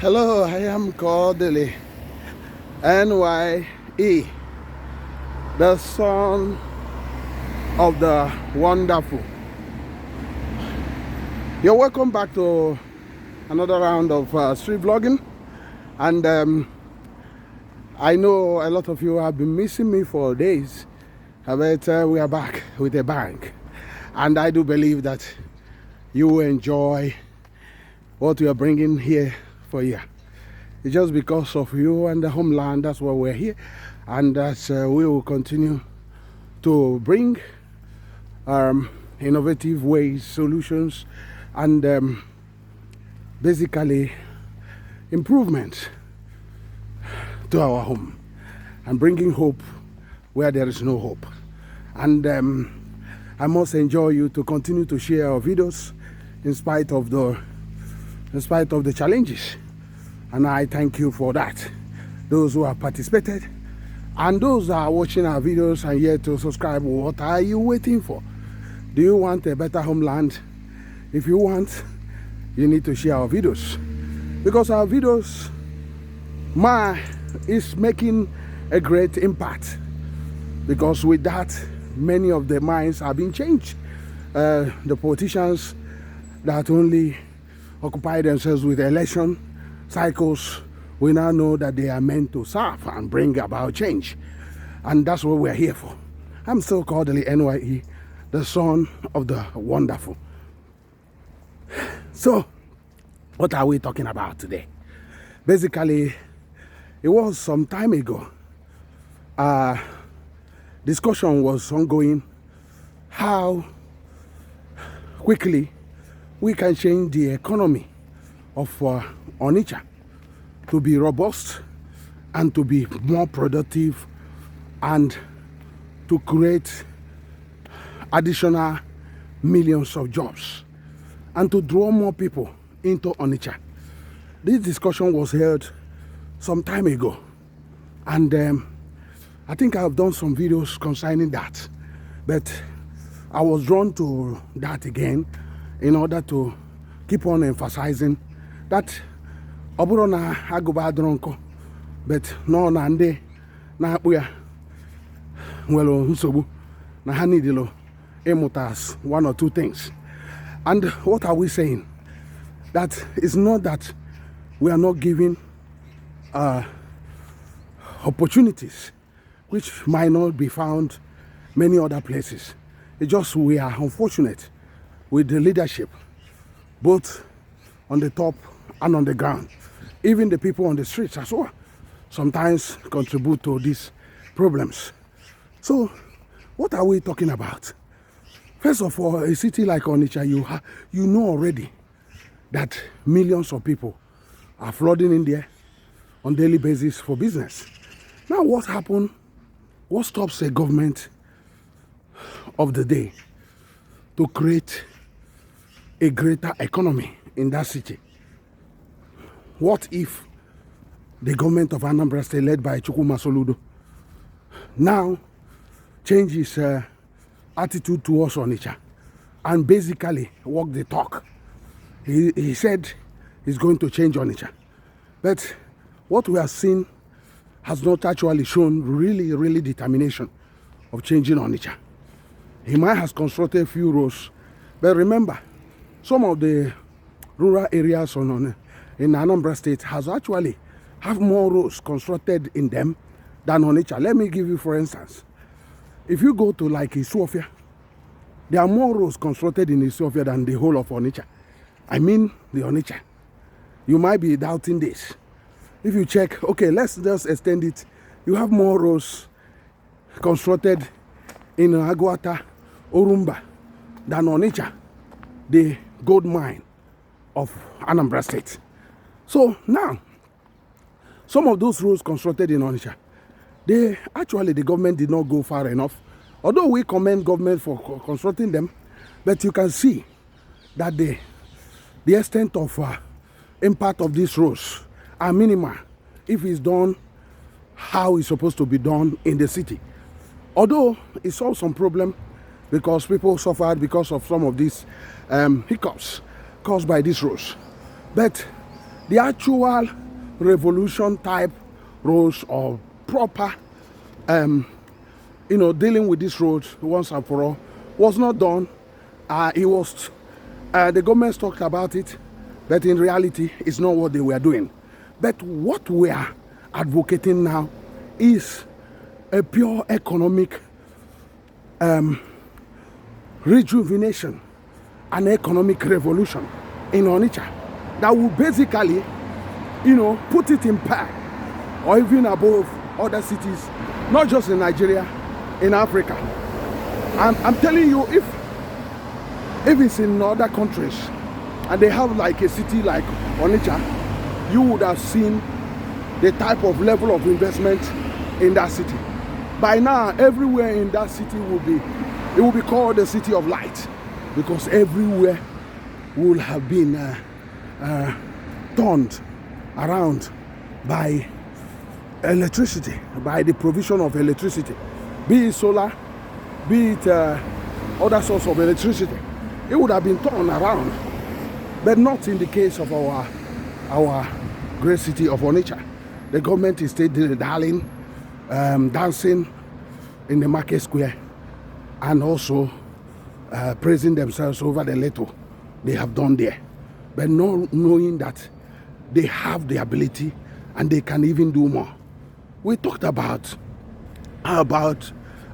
Hello, I am Kodili-nye, the son of the wonderful. You're welcome back to another round of street vlogging, and I know a lot of you have been missing me for days, but we are back with a bang, and I do believe that you will enjoy what we are bringing here for you. It's just because of you and the homeland, that's why we're here, and that we will continue to bring innovative ways, solutions, and basically improvements to our home, and bringing hope where there is no hope. And I must enjoy you to continue to share our videos in spite of the challenges, and I thank you for that. Those who have participated and those that are watching our videos and yet to subscribe, what are you waiting for? Do you want a better homeland? If you want, you need to share our videos, because our videos is making a great impact, because with that many of the minds have been changed. The politicians that only occupy themselves with election cycles, we now know that they are meant to serve and bring about change, and that's what we're here for. I'm still Kodili-nye, the son of the wonderful. So what are we talking about today? Basically, it was some time ago, discussion was ongoing how quickly we can change the economy of Onitsha to be robust and to be more productive, and to create additional millions of jobs, and to draw more people into Onitsha. This discussion was held some time ago, and I think I've done some videos concerning that, but I was drawn to that again in order to keep on emphasizing that oburo na agụba adronko, but no na ndị na-akpụ ya nwere nsogbu na ha needilo ịmụta one or two things. And what are we saying? That it's not that we are not giving opportunities which might not be found many other places. It's just we are unfortunate with the leadership, both on the top and on the ground. Even the people on the streets as well sometimes contribute to these problems. So what are we talking about? First of all, a city like Onitsha, you know already that millions of people are flooding in there on a daily basis for business. Now what happened? What stops a government of the day to create a greater economy in that city? What if the government of Anambra State, led by Gov.Soludo, now change his attitude towards Onitsha and basically walk the talk? He said he's going to change Onitsha, but what we have seen has not actually shown really determination of changing Onitsha. He might have constructed a few roads, but remember, some of the rural areas in Anambra State has actually have more roads constructed in them than Onitsha. Let me give you, for instance, if you go to like Isuofia, there are more roads constructed in Isuofia than the whole of Onitsha. I mean the Onitsha. You might be doubting this. If you check, okay, let's just extend it. You have more roads constructed in Aguata, Orumba than Onitsha, the gold mine of Anambra State. So now, some of those roads constructed in Onitsha, the government did not go far enough. Although we commend government for constructing them, but you can see that the extent of impact of these roads are minimal if it's done how it's supposed to be done in the city. Although it solved some problem, because people suffered because of some of these hiccups caused by these roads. But The actual revolution type roads or proper, dealing with these roads once and for all was not done. The government talked about it, but in reality, it's not what they were doing. But what we are advocating now is a pure economic rejuvenation and economic revolution in Onitsha that will basically, put it in par or even above other cities, not just in Nigeria, in Africa. I'm telling you, if it's in other countries and they have like a city like Onitsha, you would have seen the type of level of investment in that city. By now, everywhere in that city will be called the city of light, because everywhere will have been turned around by electricity, by the provision of electricity, be it solar, be it other source of electricity. It would have been turned around, but not in the case of our great city of Onitsha. The government is still dancing in the market square, and also praising themselves over the little they have done there, but not knowing that they have the ability and they can even do more. We talked about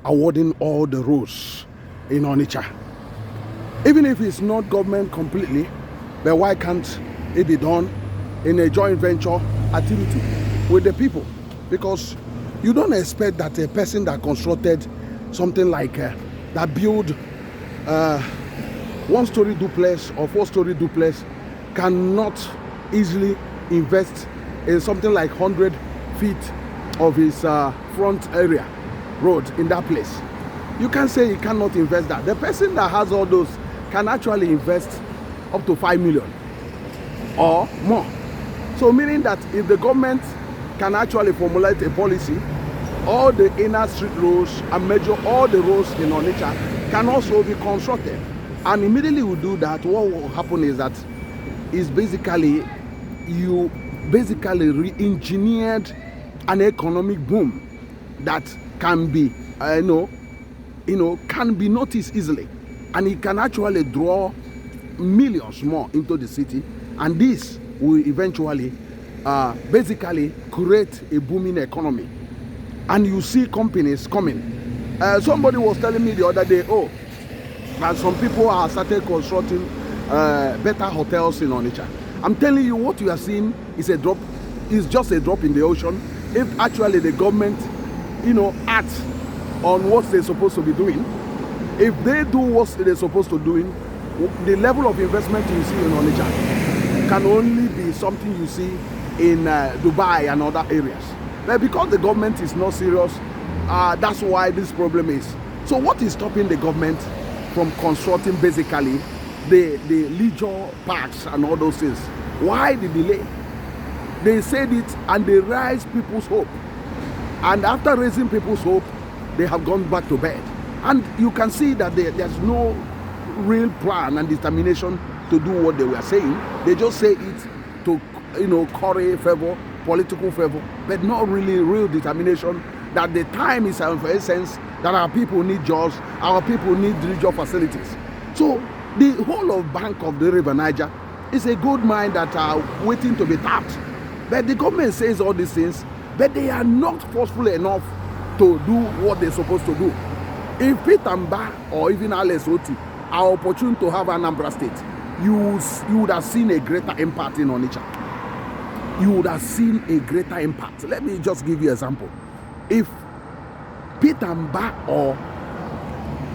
awarding all the roads in Onitsha. Even if it's not government completely, but why can't it be done in a joint venture activity with the people? Because you don't expect that a person that constructed something like that build one-story duplex or four-story duplex cannot easily invest in something like 100 feet of his front area road in that place. You can't say he cannot invest that. The person that has all those can actually invest up to 5 million or more. So meaning that if the government can actually formulate a policy, all the inner street roads and measure all the roads in Onitsha can also be constructed. And immediately we do that, what will happen is that you basically re-engineered an economic boom that can be can be noticed easily, and it can actually draw millions more into the city, and this will eventually basically create a booming economy. And you see companies coming. Somebody was telling me the other day, that some people are started constructing better hotels in Onitsha. I'm telling you, what you are seeing is just a drop in the ocean. If actually the government, acts on what they're supposed to be doing, if they do what they're supposed to doing, the level of investment you see in Onitsha can only be something you see in Dubai and other areas. But because the government is not serious, that's why this problem is. So what is stopping the government from constructing basically the leisure parks and all those things? Why the delay? They said it and they raised people's hope. And after raising people's hope, they have gone back to bed. And you can see that there's no real plan and determination to do what they were saying. They just say it to, curry favor, political favor, but not really real determination that the time is of essence, that our people need jobs, our people need job facilities. So the whole of bank of the River Niger is a gold mine that are waiting to be tapped. But the government says all these things, but they are not forceful enough to do what they're supposed to do. If Peter Mba or even Alex Oti are opportune to have Anambra State, you would have seen a greater impact in Onitsha. You would have seen a greater impact. Let me just give you an example. If Peter Mba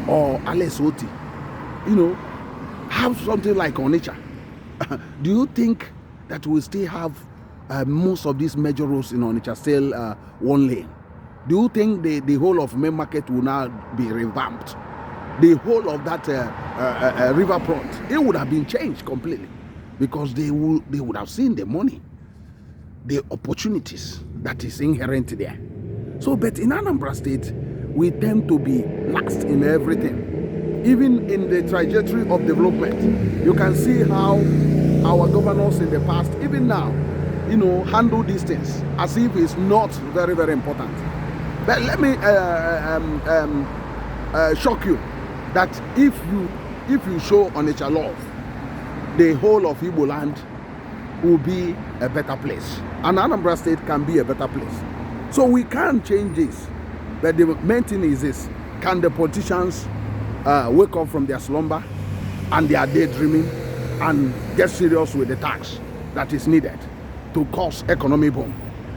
or Alex Oti, have something like Onitsha, do you think that we still have most of these major roads in Onitsha still one lane? Do you think the whole of main market will now be revamped? The whole of that riverfront, it would have been changed completely, because they would have seen the money, the opportunities that is inherent there. So, but in Anambra State, we tend to be last in everything. Even in the trajectory of development, you can see how our governors in the past, even now, handle these things as if it's not very, very important. But let me shock you that if you show Onitsha love, the whole of Igbo land will be a better place, and Anambra State can be a better place. So we can change this, but the main thing is this: can the politicians wake up from their slumber and their daydreaming and get serious with the tax that is needed to cause economic boom?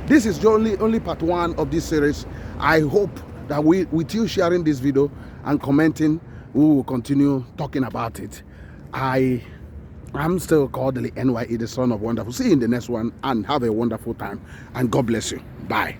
This is only part one of this series. I hope that with you sharing this video and commenting, we will continue talking about it. I'm still Kodili-nye, the son of wonderful. See you in the next one, and have a wonderful time, and God bless you. Bye.